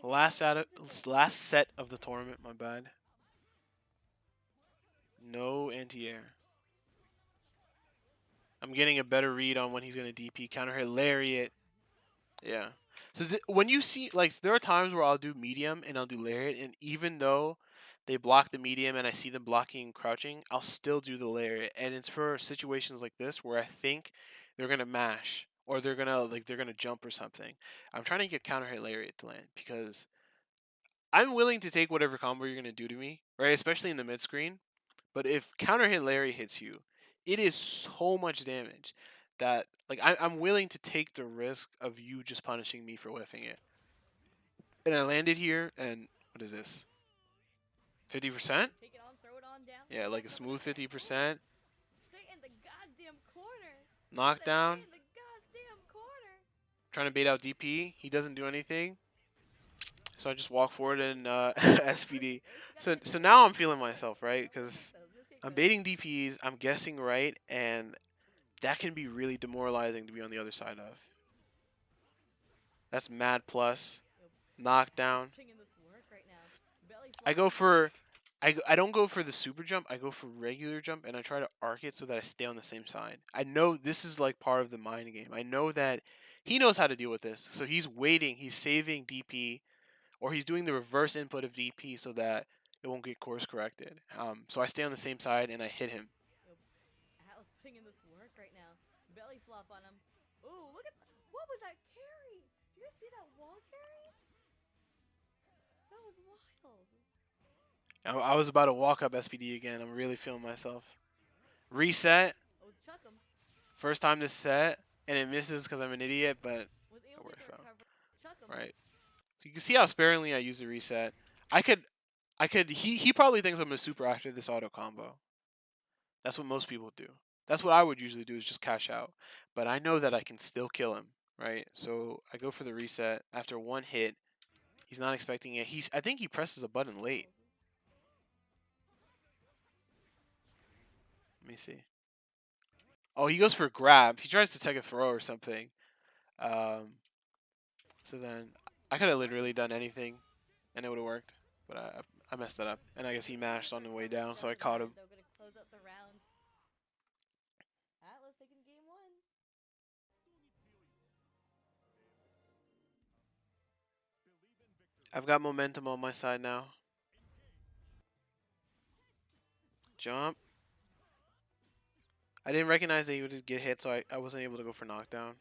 Last set of the tournament. My bad. No anti-air. I'm getting a better read on when he's gonna DP counter hit lariat. Yeah. So when you see like there are times where I'll do medium and I'll do lariat, and even though they block the medium and I see them blocking crouching, I'll still do the lariat, and it's for situations like this where I think they're gonna mash or they're gonna jump or something. I'm trying to get counter hit lariat to land because I'm willing to take whatever combo you're gonna do to me, right? Especially in the mid screen. But if counter hit Larry hits you, it is so much damage that like I'm willing to take the risk of you just punishing me for whiffing it. And I landed here, and what is this? 50%? Yeah, like a smooth 50%. Knockdown. Trying to bait out DP. He doesn't do anything. So I just walk forward and SPD. So now I'm feeling myself, right? Because I'm baiting DPs, I'm guessing right, and that can be really demoralizing to be on the other side of. That's mad plus. Knockdown. I go for... I don't go for the super jump, I go for regular jump, and I try to arc it so that I stay on the same side. I know this is like part of the mind game. I know that he knows how to deal with this. So he's waiting, he's saving DP, or he's doing the reverse input of DP so that it won't get course corrected. So I stay on the same side and I hit him. I was about to walk up SPD again. I'm really feeling myself. Reset. First time this set, and it misses because I'm an idiot, but it works out. Right. So you can see how sparingly I use the reset. He probably thinks I'm a super after this auto combo. That's what most people do. That's what I would usually do is just cash out. But I know that I can still kill him, right? So I go for the reset after one hit. He's not expecting it. I think he presses a button late. Let me see. Oh, he goes for a grab. He tries to take a throw or something. So then I could have literally done anything, and it would have worked. But I messed that up. And I guess he mashed on the way down, so I caught him. I've got momentum on my side now. Jump. I didn't recognize that he would get hit, so I wasn't able to go for knockdown.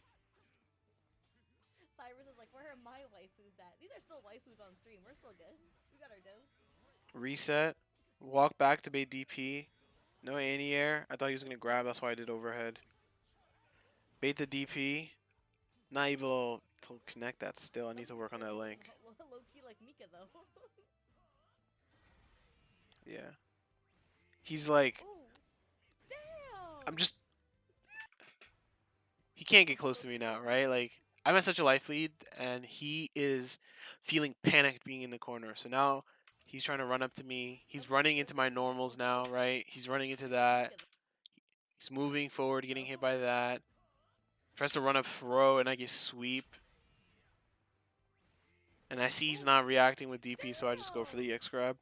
Reset. Walk back to bait DP. No anti-air. I thought he was going to grab. That's why I did overhead. Bait the DP. Not able to connect that still. I need to work on that link. Yeah. He's like... I'm just... He can't get close to me now, right? Like, I'm at such a life lead, and he is feeling panicked being in the corner. So now he's trying to run up to me. He's running into my normals now, right? He's running into that. He's moving forward, getting hit by that. Tries to run up throw, and I get sweep. And I see he's not reacting with DP, so I just go for the EX grab.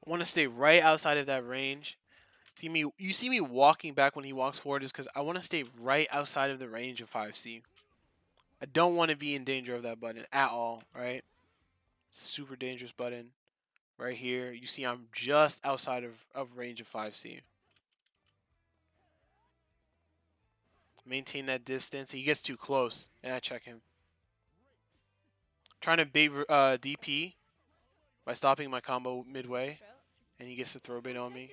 I want to stay right outside of that range. You see me walking back when he walks forward is because I want to stay right outside of the range of 5C. I don't want to be in danger of that button at all, right? Super dangerous button right here. You see I'm just outside of range of 5C. Maintain that distance. He gets too close, and I check him. Trying to bait DP by stopping my combo midway, and he gets to throw bait on me.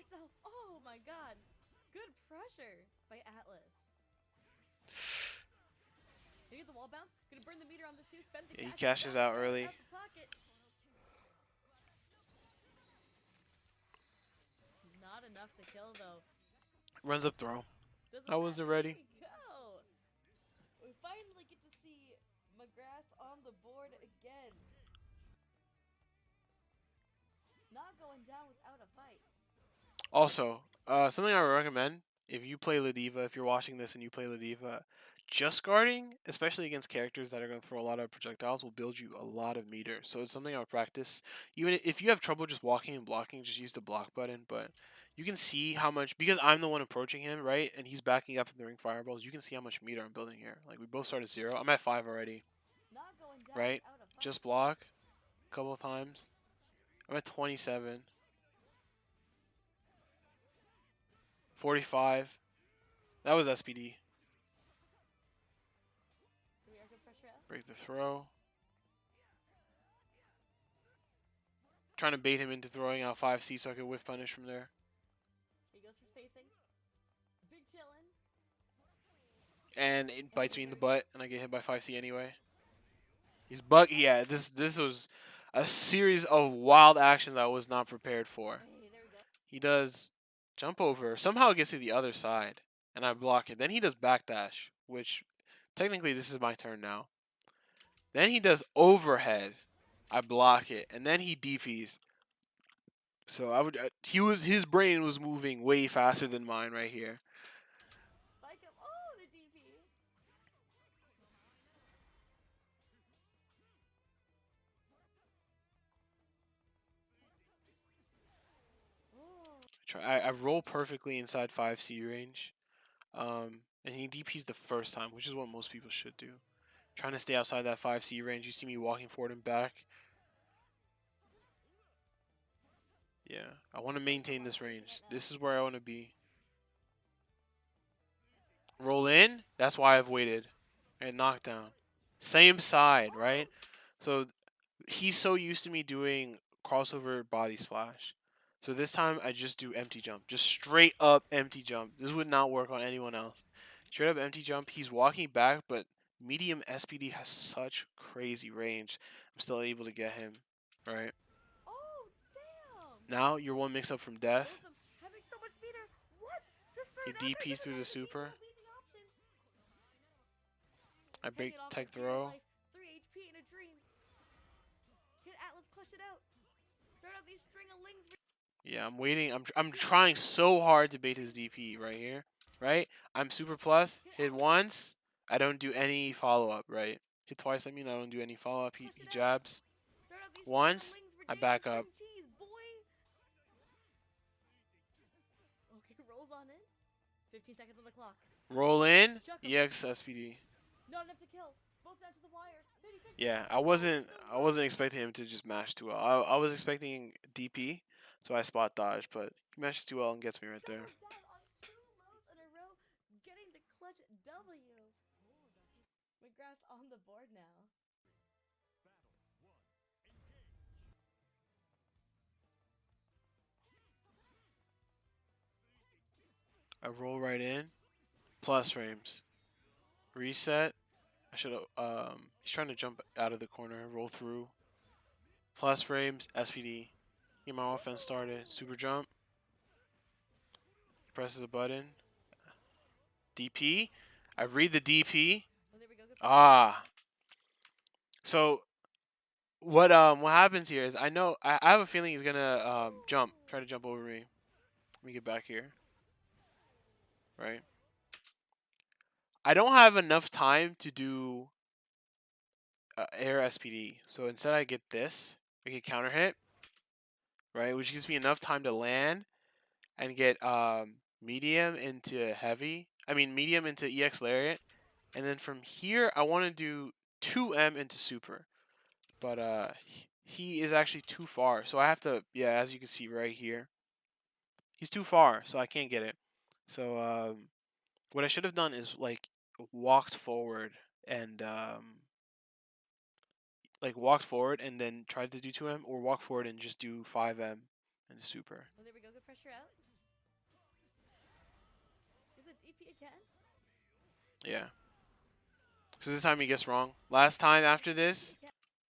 Yeah, he cashes out early. Runs up throw. I wasn't ready. Also, something I would recommend if you play Ladiva, if you're watching this and you play Ladiva, just guarding, especially against characters that are going to throw a lot of projectiles, will build you a lot of meter. So it's something I would practice. Even if you have trouble just walking and blocking, just use the block button. But you can see how much, because I'm the one approaching him, right? And he's backing up and throwing fireballs. You can see how much meter I'm building here. Like, we both start at 0. I'm at 5 already, right? Just block a couple of times. I'm at 27. 45. That was SPD. Break the throw. Trying to bait him into throwing out 5C so I could whiff punish from there. He goes for spacing. Big chillin'. And it bites me in the butt, and I get hit by 5C anyway. He's bug. Yeah, this was a series of wild actions I was not prepared for. Hey, there we go. He does jump over. Somehow it gets to the other side, and I block it. Then he does backdash, which technically this is my turn now. Then he does overhead. I block it, and then he DPs. So his brain was moving way faster than mine right here. Spike him. Oh, the DP. I roll perfectly inside 5C range. And he DPs the first time, which is what most people should do. Trying to stay outside that 5C range. You see me walking forward and back. Yeah, I want to maintain this range. This is where I want to be. Roll in. That's why I've waited. And knockdown. Same side, right? So he's so used to me doing crossover body splash. So this time I just do empty jump. Just straight up empty jump. This would not work on anyone else. Straight up empty jump. He's walking back, but medium SPD has such crazy range. I'm still able to get him, right? Oh, damn. Now you're one mix up from death. Having so much meter. What? Just He DPs through the super. I break tech throw. 3 HP in a dream. Hit Atlas, clutch it out. Throw out these string of lings. Yeah, I'm waiting. I'm trying so hard to bait his DP right here. Right? I'm super plus. Hit once. I don't do any follow up, right? Hit twice, I mean I don't do any follow up. He jabs. Once, I back up. Okay, rolls on in. 15 seconds on the clock. Roll in. EX SPD. Not enough to kill. Both down to the wire. Yeah, I wasn't expecting him to just mash too well. I was expecting DP, so I spot dodge, but he mashes too well and gets me right there. Down on 2 lows in a row, getting the clutch W. MYGRASS on the board now. I roll right in. Plus frames. Reset. I should have. He's trying to jump out of the corner. Roll through. Plus frames. SPD. Get my offense started. Super jump. He presses a button. DP. I read the DP. Ah. So what happens here is I know I have a feeling he's gonna jump. Try to jump over me. Let me get back here. Right. I don't have enough time to do air SPD. So instead I get this. I get counter hit. Right, which gives me enough time to land and get medium into heavy. I mean medium into EX Lariat. And then from here I want to do 2M into super. But he is actually too far. So I have to, yeah, as you can see right here. He's too far, so I can't get it. So what I should have done is like walked forward and then tried to do 2M, or walk forward and just do 5M and super. Oh, there we go. Good pressure out. Is it DP again? Yeah. So this time he gets wrong. Last time after this,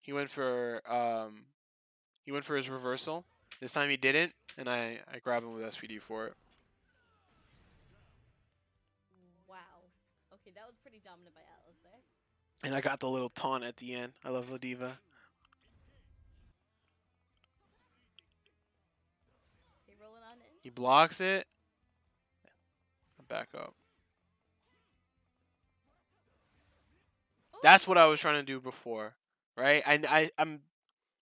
he went for his reversal. This time he didn't, and I grab him with SPD for it. Wow. Okay, that was pretty dominant by Atlas there. And I got the little taunt at the end. I love Ladiva. Okay, rolling on in. He blocks it. Back up. Oh, That's what I was nice. trying to do before, right? I'm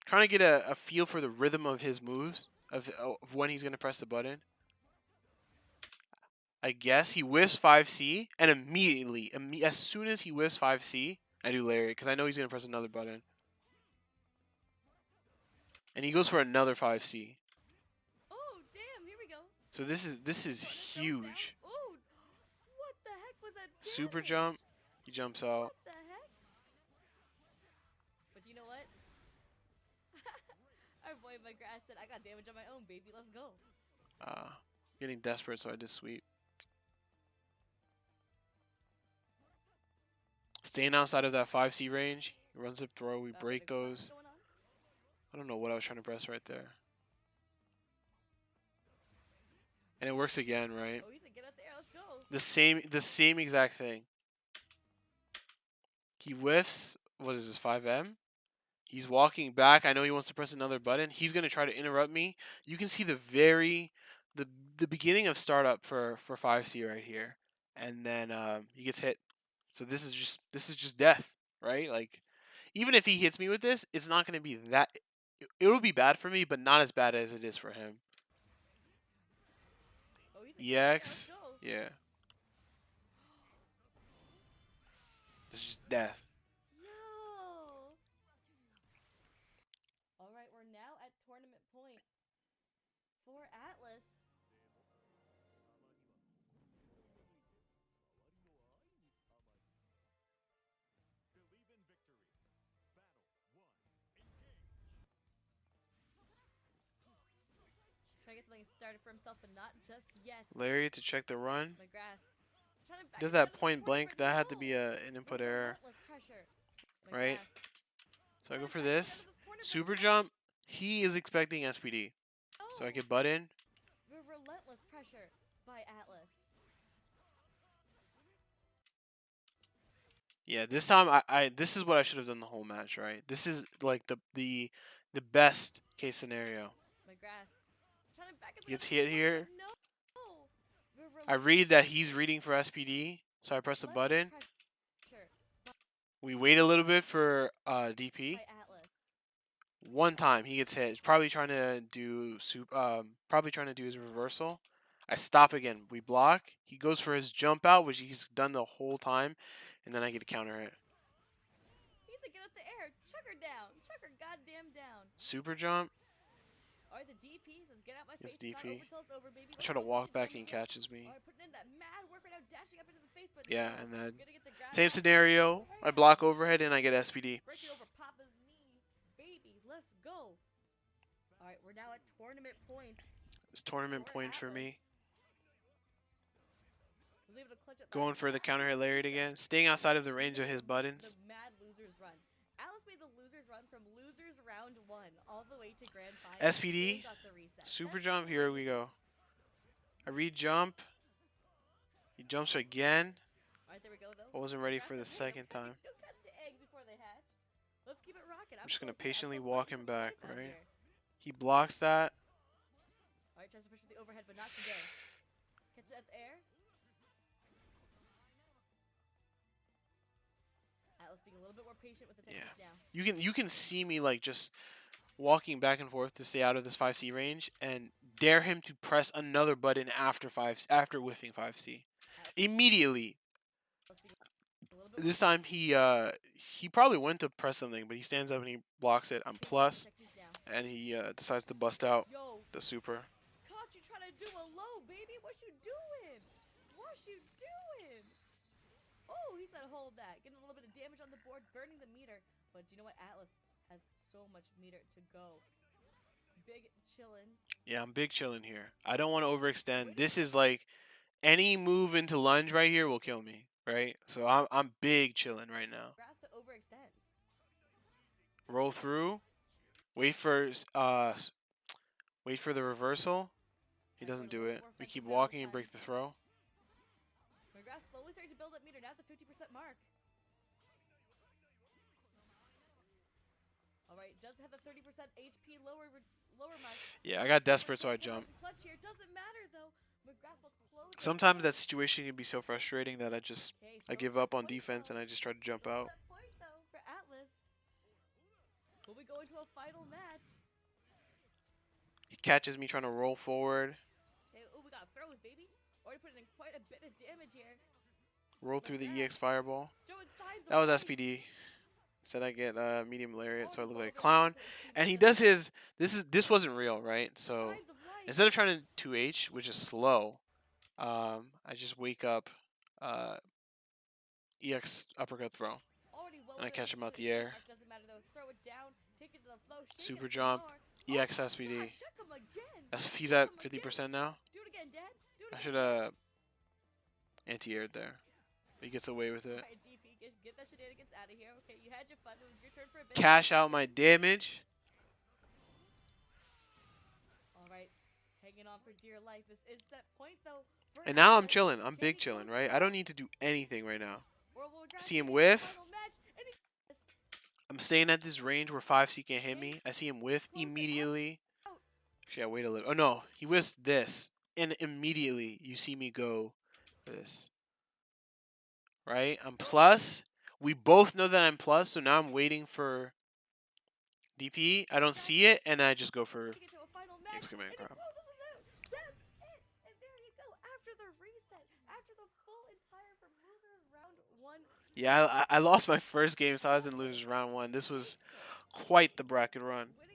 trying to get a feel for the rhythm of his moves, of when he's going to press the button. I guess he whiffs 5C, and immediately, as soon as he whiffs 5C, I do lariat, because I know he's going to press another button. And he goes for another 5C. Oh, damn. Here we go. So this is Putting his nose down. huge. Oh, what the heck was that Super damage? jump, he jumps out. What the heck? But you know what? Our boy MYGRASS said, I got damage on my own, baby. Let's go. Getting desperate, so I just sweep. Staying outside of that 5C range. He runs up throw, we break those. I don't know what I was trying to press right there. And it works again, right? Oh, he said, get up there. Let's go. The same exact thing. He whiffs, what is this, 5M? He's walking back. I know he wants to press another button. He's going to try to interrupt me. You can see the beginning of startup for 5C right here. And then he gets hit. So this is just death, right? Like, even if he hits me with this, it's not going to be that. It will be bad for me, but not as bad as it is for him. Oh, he's like, EX, let's go. yeah. This is just death. Yo. All right, we're now at tournament point for Atlas. Trying to get something started for himself, but not just yet. Lariat to check the run. MYGRASS trying to back Does him out that of this point corner, blank? but That had to be no. an input With error, relentless pressure. right? MYGRASS So I trying go to for back him out this. of this corner, but Super no. jump. He is expecting SPD. So I No. get button. With relentless pressure by Atlas. Yeah, this time this is what I should have done the whole match, right? This is like the best case scenario. MYGRASS trying to back his He way out gets of this hit corner, but here. no. I read that he's reading for SPD, so I press the Relentless button. pressure We wait a little bit for DP. by Atlas. One time he gets hit. He's probably trying to do his reversal. I stop again. We block. He goes for his jump out, which he's done the whole time, and then I get to counter it. He's like, get up the air. Chuck her down. Chuck her goddamn down. Super jump. Alright, the DP says, get out my It's face. It's not DP. over till it's over, baby. I try to walk back and he catches me. Alright, putting in that mad work right now, dashing up into the face, but Yeah, no. and then Gonna get the grab same back. scenario. I block overhead and I get SPD. Breaking over Papa's knee. Baby, let's go. Alright, we're now at tournament point. It's tournament For point for Atlas. me. Was able to clutch it Going last for the last counter hit lariat again. Staying outside of the range of his buttons. The mad losers run. Alice made the losers run from losers round 1 all the way to grand final. SPD. They got the reset. Super That's jump. Here we go. I read jump. He jumps again. Alright, there we go though. I wasn't ready for the Congrats on- hey, second time. Don't catch the eggs before they hatched. Let's keep it rocking. I'm just gonna so lit. I'm patiently so walk fucking him back, life out right? here. He blocks that. Alright, tries to push with the overhead, but not today. Catch it at the air. Atlas being a little bit more patient with the technique now. You can see me like just walking back and forth to stay out of this 5C range and dare him to press another button after whiffing 5C. Immediately. Atlas being a little bit This time he probably went to press something, but he stands up and he blocks it. I'm plus, technique now. and he decides to bust out Yo, the super. caught you trying to do a low, baby. What you doing? What you doing? Oh, he said hold that. Getting a little bit of damage on the board, burning the meter. But you know what? Atlas has so much meter to go. Big chillin'. Yeah, I'm big chilling here. I don't want to overextend. This is like any move into lunge right here will kill me, right? So I'm big chilling right now. Grass to overextend. Roll through. Wait for the reversal. He doesn't do it. We keep walking and break the throw. MYGRASS slowly starting to build up meter, now at the 50% mark. Alright, does have the 30% HP lower match. Yeah, I got See if desperate, it so I can't hit off jumped. the clutch here. Doesn't matter though. MYGRASS will close the Sometimes that gap. situation can be so frustrating that Okay, I still give set up on point defense and though. I just try to jump Still out. set point though for Atlas. Will we go into a final match? He catches me trying to roll forward, Okay, oh, we got throws, baby. Already putting in quite a bit of damage here. roll through the EX MYGRASS fireball. showing signs of That was life. SPD. Said I get medium lariat, so I Already look well like a aware of clown. his And he SPD does ability. his. This wasn't real, right? So Signs of life. instead of trying to 2H, which is slow, I just wake up, uh, EX uppercut throw, Already well and I aware of catch him out his the air. impact. Doesn't matter though. Throw it down. Take it to the flow. Shake it Super some jump, more. Oh EX my god. SPD. Check him again. He's Check at him again. 50% now. Do it again, Dad. Do it I again, should Dad. anti-aired there. He gets away with it. Alright, DP, get that shenanigans out of here. Okay, you had your fun. It was your turn for a bit. Cash out my damage. Alright, hanging on for dear life. This is set point though. For And now I'm Atlas. chilling. I'm Can big he chilling, close it right? I don't out? need to do anything right now. Or will I MYGRASS see him take it to the whiff. final match? And he I'm staying at this range where 5C can't hit me. I see him whiff close it immediately. out. Actually, I wait a little. Oh no, he whiffs this, and immediately you see me go for this. Right? I'm plus. We both know that I'm plus, so now I'm waiting for DP. I don't see it, and I just go for Take it to a final match, X command and he grab. closes it out. That's it. And there you go. After the reset, after the full entire from losers round one. Yeah, I lost my first game, so I was in losers round one. This was Takes it. quite the bracket run. Winner